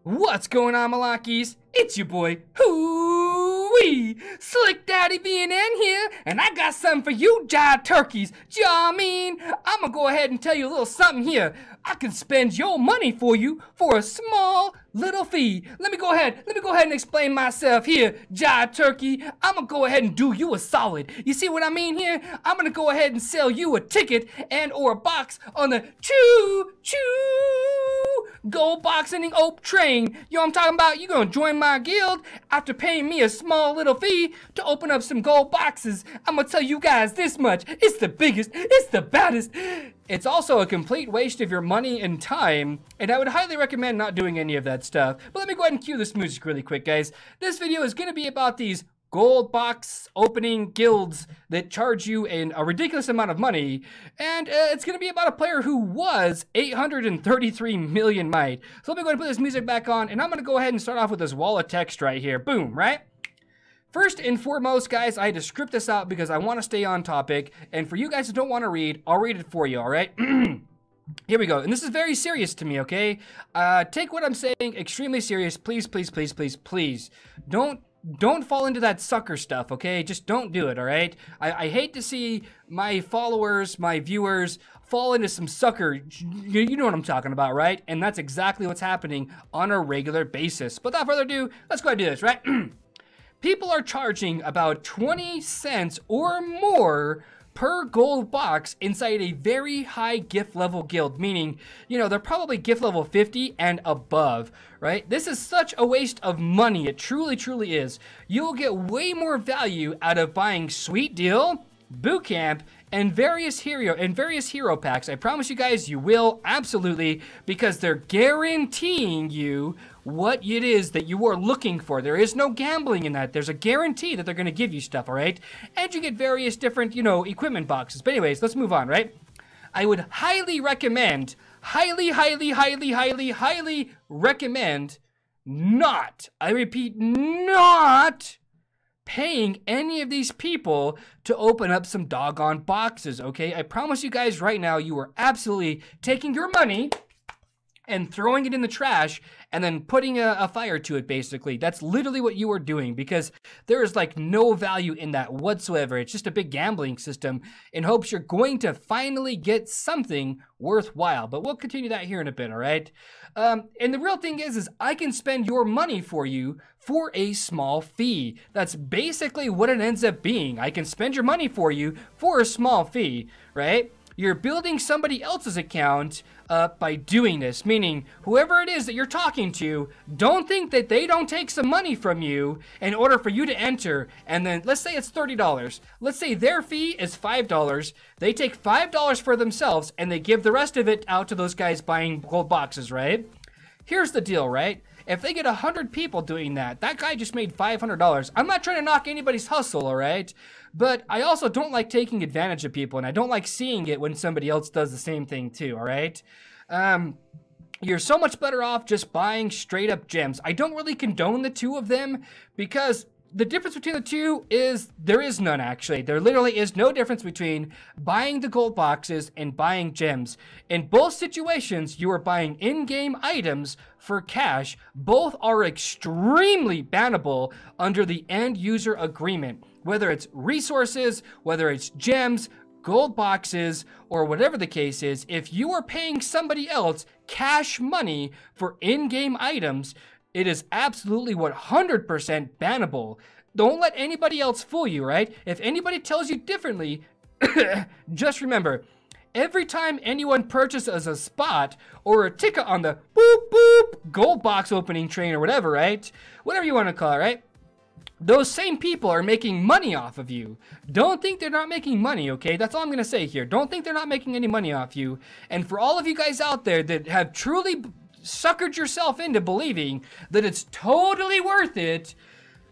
What's going on, Malakis? It's your boy, Hoo-wee, Slick Daddy BNN here, and I got something for you jive turkeys. I'm gonna go ahead and tell you a little something here. I can spend your money for you for a small little fee. Let me go ahead and explain myself here, jive turkey. I'm gonna go ahead and do you a solid. You see what I mean here? I'm gonna go ahead and sell you a ticket and or a box on the choo-choo gold boxing oak train. You know what I'm talking about? You're gonna join my guild after paying me a small little fee to open up some gold boxes. I'm gonna tell you guys this much. It's the biggest, it's the baddest. It's also a complete waste of your money and time, and I would highly recommend not doing any of that stuff. But let me go ahead and cue this music really quick, guys. This video is gonna be about these gold box opening guilds that charge you a ridiculous amount of money, and it's going to be about a player who was 833 million might. So let me go ahead and put this music back on, and I'm going to go ahead and start off with this wall of text right here. Boom, right? First and foremost, guys, I had to script this out because I want to stay on topic, and for you guys who don't want to read, I'll read it for you, all right? Here we go, and this is very serious to me, okay? Take what I'm saying extremely serious. Please, please, please, please, please. Don't fall into that sucker stuff, okay? Just don't do it, all right? I hate to see my followers, my viewers, fall into some sucker, you know what I'm talking about, right? And that's exactly what's happening on a regular basis. But without further ado, let's go ahead and do this, right? People are charging about 20 cents or more per gold box inside a very high gift level guild, meaning, you know, they're probably gift level 50 and above, right? This is such a waste of money. It truly, truly is. You will get way more value out of buying Sweet Deal, Boot Camp, and various hero packs. I promise you guys, you will, absolutely, because they're guaranteeing you what it is that you are looking for. There is no gambling in that. There's a guarantee that they're going to give you stuff, all right? And you get various different, you know, equipment boxes. But anyways, let's move on, right? I would highly recommend, highly recommend not, I repeat, not paying any of these people to open up some doggone boxes, okay? I promise you guys right now, you are absolutely taking your money and throwing it in the trash and then putting a fire to it, basically. That's literally what you are doing, because there is like no value in that whatsoever. It's just a big gambling system in hopes you're going to finally get something worthwhile. But we'll continue that here in a bit, all right? And the real thing is I can spend your money for you for a small fee. That's basically what it ends up being. I can spend your money for you for a small fee, right? You're building somebody else's account by doing this, meaning whoever it is that you're talking to, don't think that they don't take some money from you in order for you to enter. And then let's say it's $30. Let's say their fee is $5. They take $5 for themselves and they give the rest of it out to those guys buying gold boxes, right? Here's the deal, right? If they get 100 people doing that, that guy just made $500. I'm not trying to knock anybody's hustle, all right? But I also don't like taking advantage of people, and I don't like seeing it when somebody else does the same thing too, all right? You're so much better off just buying straight up gems. I don't really condone the two of them because the difference between the two is there is none, actually. There literally is no difference between buying the gold boxes and buying gems. In both situations, you are buying in-game items for cash. Both are extremely bannable under the end-user agreement. Whether it's resources, whether it's gems, gold boxes, or whatever the case is, if you are paying somebody else cash money for in-game items, it is absolutely 100% bannable. Don't let anybody else fool you, right? If anybody tells you differently, just remember, every time anyone purchases a spot or a ticket on the boop boop gold box opening train or whatever, right? Whatever you want to call it, right? Those same people are making money off of you. Don't think they're not making money, okay? That's all I'm going to say here. Don't think they're not making any money off you. And for all of you guys out there that have truly suckered yourself into believing that it's totally worth it,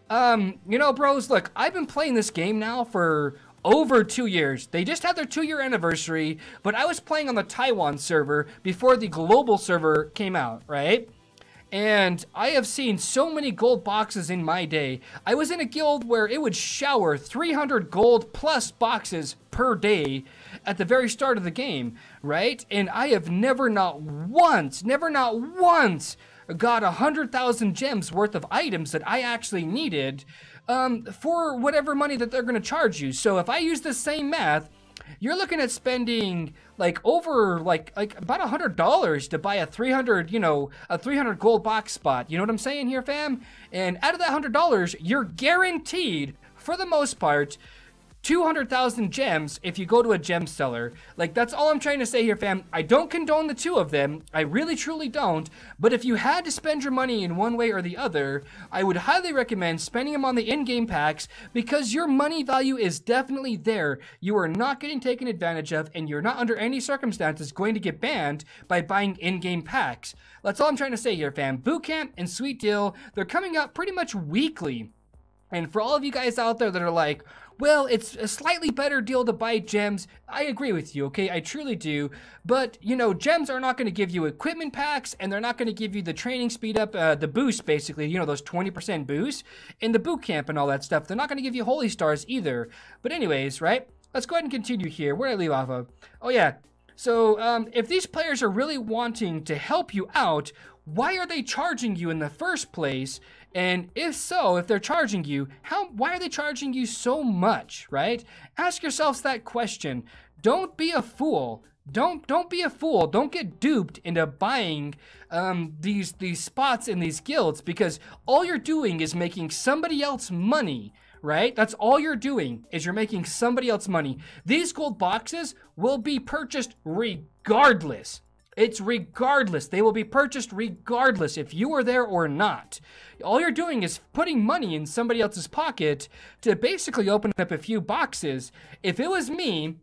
you know, bros, look, I've been playing this game now for over 2 years. They just had their 2-year anniversary, but I was playing on the Taiwan server before the global server came out, right? And I have seen so many gold boxes in my day. I was in a guild where it would shower 300 gold plus boxes per day at the very start of the game, right? And I have never not once got 100,000 gems worth of items that I actually needed for whatever money that they're going to charge you. So if I use the same math, you're looking at spending like over like about $100 to buy a 300, a 300 gold box spot. You know what I'm saying here, fam? And out of that $100, you're guaranteed, for the most part, 200,000 gems if you go to a gem seller. Like, that's all I'm trying to say here, fam. I don't condone the two of them. I really, truly don't. But if you had to spend your money in one way or the other, I would highly recommend spending them on the in-game packs, because your money value is definitely there. You are not getting taken advantage of, and you're not under any circumstances going to get banned by buying in-game packs. That's all I'm trying to say here, fam. Bootcamp and Sweet Deal, they're coming out pretty much weekly. And for all of you guys out there that are like, well, it's a slightly better deal to buy gems, I agree with you, okay? I truly do. But, gems are not going to give you equipment packs, and they're not going to give you the training speed up, the boost, basically, those 20% boosts in the boot camp and all that stuff. They're not going to give you holy stars either. But anyways, right? Let's go ahead and continue here. Where did I leave off of? Oh, yeah. So, if these players are really wanting to help you out, why are they charging you in the first place? And if so, if they're charging you, why are they charging you so much, right? Ask yourselves that question. Don't be a fool. Don't be a fool. Don't get duped into buying these spots in these guilds, because all you're doing is making somebody else money, right? That's all you're doing, is you're making somebody else money. These gold boxes will be purchased regardless. It's regardless. They will be purchased regardless if you are there or not. All you're doing is putting money in somebody else's pocket to basically open up a few boxes. If it was me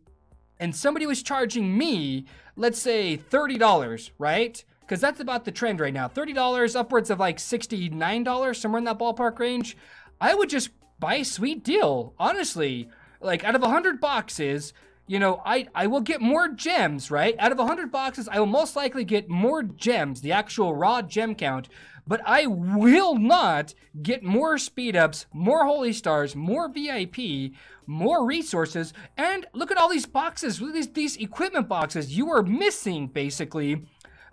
and somebody was charging me, let's say $30, right? Because that's about the trend right now. $30, upwards of like $69, somewhere in that ballpark range. I would just buy a Sweet Deal, honestly. Like, out of 100 boxes, I will get more gems, right? Out of 100 boxes, I will most likely get more gems, the actual raw gem count, but I will not get more speed ups, more holy stars, more VIP, more resources. And look at all these boxes, these equipment boxes you are missing, basically,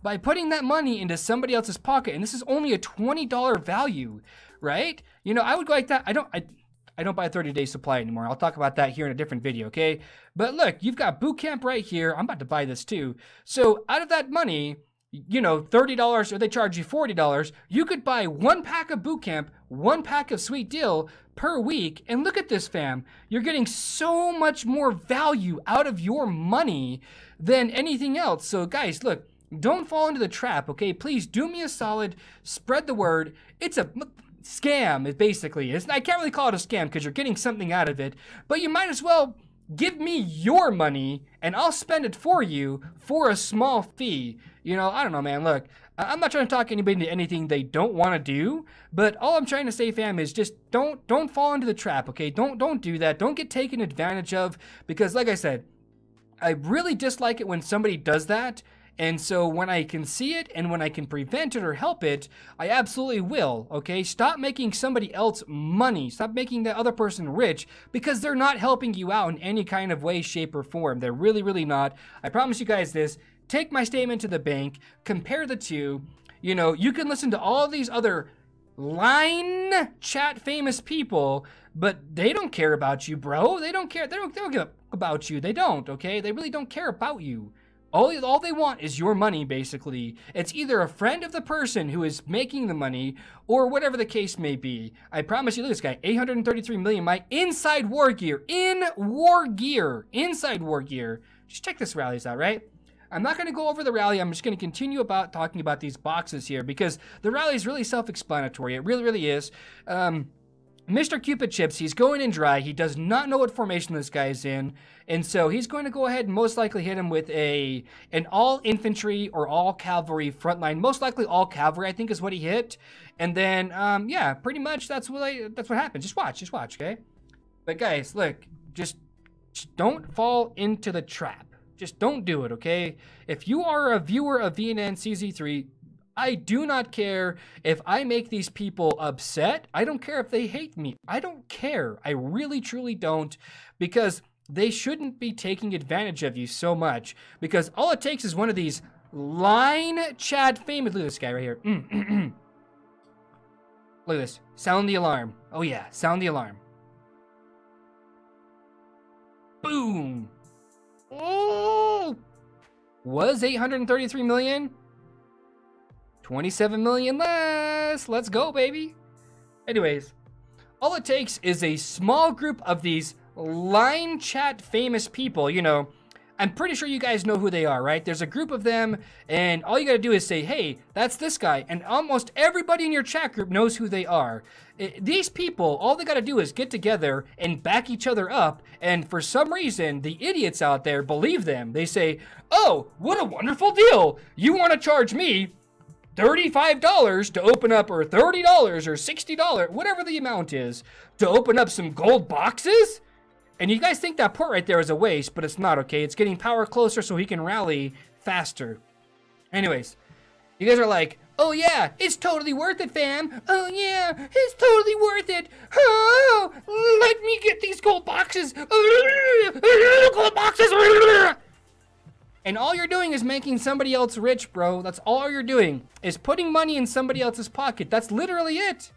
by putting that money into somebody else's pocket. And this is only a $20 value, right? I would go like that. I don't buy a 30-day supply anymore. I'll talk about that here in a different video, okay? But look, you've got boot camp right here. I'm about to buy this too. So out of that money, $30, or they charge you $40, you could buy one pack of boot camp, one pack of Sweet Deal per week. And look at this, fam. You're getting so much more value out of your money than anything else. So guys, look, don't fall into the trap, okay? Please do me a solid, spread the word. It's a scam, it basically is. I can't really call it a scam because you're getting something out of it, but you might as well give me your money and I'll spend it for you for a small fee. I don't know, man. Look, I'm not trying to talk anybody into anything they don't want to do, but all I'm trying to say, fam, is just don't fall into the trap, okay? Don't do that. Don't get taken advantage of, because like I said, I really dislike it when somebody does that. And so when I can see it and when I can prevent it or help it, I absolutely will, okay? Stop making somebody else money. Stop making the other person rich, because they're not helping you out in any kind of way, shape, or form. They're really, really not. I promise you guys this. Take my statement to the bank. Compare the two. You can listen to all these other line chat famous people, but they don't care about you, bro. They don't care. They don't give about you. They don't, okay? They really don't care about you. All they want is your money, basically. It's either a friend of the person who is making the money, or whatever the case may be. I promise you, look at this guy, 833 million, my inside war gear, inside war gear. Just check this rallies out, right? I'm not going to go over the rally. I'm just going to continue talking about these boxes here, because the rally is really self-explanatory. It really, really is. Mr. Cupid Chips, he's going in dry. He does not know what formation this guy is in. And so he's going to go ahead and most likely hit him with an all infantry or all cavalry frontline. Most likely all cavalry, I think, is what he hit. And then, yeah, pretty much that's what happened. Just watch, okay? But guys, look, just don't fall into the trap. Just don't do it, okay? If you are a viewer of VNN CZ3, I do not care if I make these people upset. I don't care if they hate me. I don't care. I really, truly don't, because they shouldn't be taking advantage of you so much, because all it takes is one of these line chat famous. Look at this guy right here. Look at this. Sound the alarm. Oh yeah, sound the alarm. Boom. Oh. Was 833 million? 27 million less. Let's go, baby. Anyways, all it takes is a small group of these line chat famous people. You know, I'm pretty sure you guys know who they are, right? There's a group of them, and all you gotta do is say, hey, that's this guy, and almost everybody in your chat group knows who they are. These people, all they gotta do is get together and back each other up, and for some reason, the idiots out there believe them. They say, oh, what a wonderful deal. You wanna charge me $35 to open up, or $30 or $60, whatever the amount is, to open up some gold boxes? And you guys think that port right there is a waste, but it's not, okay? It's getting power closer so he can rally faster. Anyways, you guys are like, oh yeah, it's totally worth it, fam. Oh yeah, it's totally worth it. Oh, let me get these gold boxes. Gold boxes. And all you're doing is making somebody else rich, bro. That's all you're doing, is putting money in somebody else's pocket. That's literally it.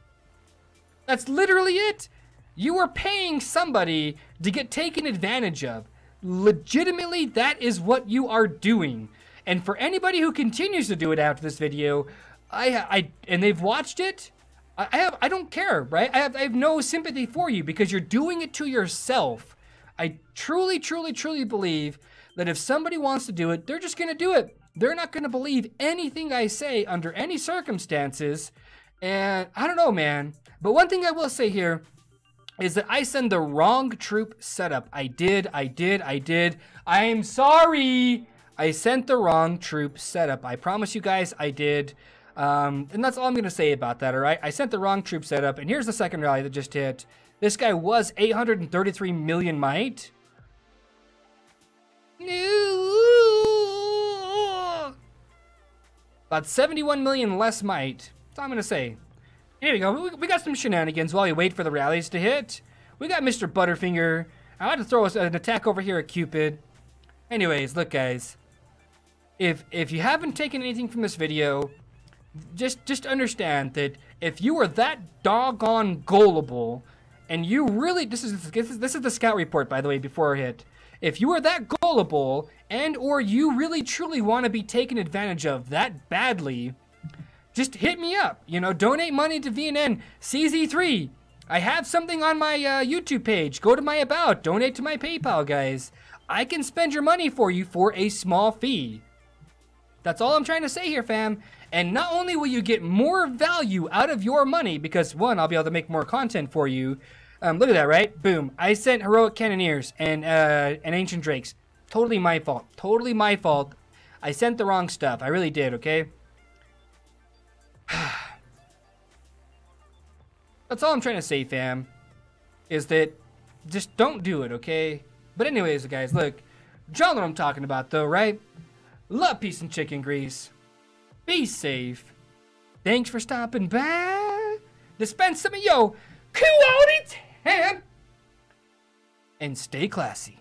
That's literally it. You are paying somebody to get taken advantage of. Legitimately, that is what you are doing. And for anybody who continues to do it after this video, and they've watched it, I don't care, right? I have no sympathy for you, because you're doing it to yourself. I truly, truly, truly believe that if somebody wants to do it, they're just gonna do it. They're not gonna believe anything I say under any circumstances. And I don't know, man. But one thing I will say here is that I sent the wrong troop setup. I did. I'm sorry. I sent the wrong troop setup. I promise you guys I did. And that's all I'm going to say about that, all right? I sent the wrong troop setup, and here's the second rally that just hit. This guy was 833 million might. About 71 million less might. That's all I'm going to say. Here we go. We got some shenanigans while we wait for the rallies to hit. We got Mr. Butterfinger. I had to throw an attack over here at Cupid. Anyways, look, guys. If you haven't taken anything from this video, just understand that if you are that doggone gullible, and you really, this is the scout report, by the way, before I hit. If you are that gullible, and or you really truly want to be taken advantage of that badly, just hit me up, you know, donate money to VNN CZ3. I have something on my YouTube page. Go to my About, donate to my PayPal, guys. I can spend your money for you for a small fee. That's all I'm trying to say here, fam. And not only will you get more value out of your money, because one, I'll be able to make more content for you. Look at that, right? Boom. I sent Heroic Cannoneers and Ancient Drakes. Totally my fault. Totally my fault. I sent the wrong stuff. I really did, okay? That's all I'm trying to say, fam, is that just don't do it, okay? But anyways, guys, look, y'all know what I'm talking about, though, right? Love, peace, and chicken grease. Be safe. Thanks for stopping by. Dispense some of yo quality time. And stay classy.